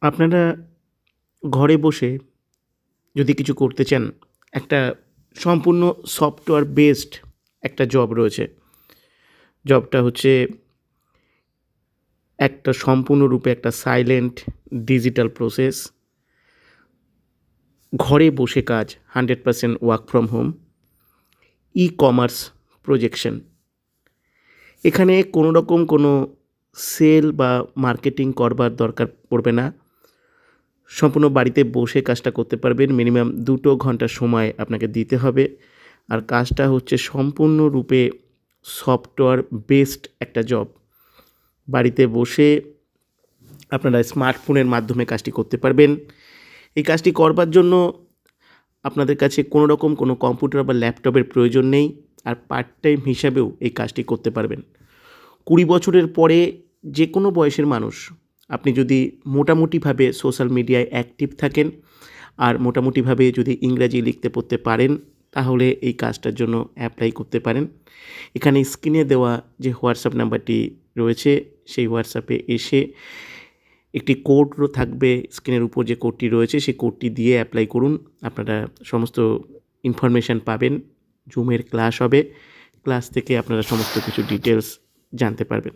আপনারা ঘরে বসে যদি কিছু করতে চান, একটা সম্পূর্ণ সফটওয়্যার বেসড একটা জব রয়েছে। জবটা হচ্ছে একটা সম্পূর্ণরূপে একটা সাইলেন্ট ডিজিটাল প্রসেস। ঘরে বসে কাজ, 100% work from home, e-commerce projection. এখানে কোনো রকম কোনো সেল বা মার্কেটিং করবার দরকার পড়বে না। সম্পূর্ণ বাড়িতে বসে কাজটা করতে পারবেন। মিনিমাম 2 ঘন্টা সময় আপনাকে দিতে হবে। আর কাজটা হচ্ছে সম্পূর্ণরূপে সফটওয়্যার বেসড একটা জব। বাড়িতে বসে আপনারা স্মার্টফোনের মাধ্যমে কাজটি করতে পারবেন। এই কাজটি করবার জন্য আপনাদের কাছে কোনো রকম কোনো কম্পিউটার বা ল্যাপটপের প্রয়োজন নেই। আর পার্ট টাইম হিসাবেও এই কাজটি করতে পারবেন। 20 বছরের পরে যে কোনো বয়সের মানুষ, আপনি যদি মোটামুটিভাবে সোশ্যাল মিডিয়ায় অ্যাক্টিভ থাকেন আর মোটামুটিভাবে যদি ইংরাজি লিখতে পড়তে পারেন, তাহলে এই কাজটার জন্য অ্যাপ্লাই করতে পারেন। এখানে স্ক্রিনে দেওয়া যে হোয়াটসঅ্যাপ নাম্বারটি রয়েছে, সেই হোয়াটসঅ্যাপে এসে একটি কোড থাকবে, স্ক্রিনের উপর যে কোডটি রয়েছে সেই কোডটি দিয়ে অ্যাপ্লাই করুন। আপনারা সমস্ত ইনফরমেশান পাবেন। জুমের ক্লাস হবে, ক্লাস থেকে আপনারা সমস্ত কিছু ডিটেলস জানতে পারবেন।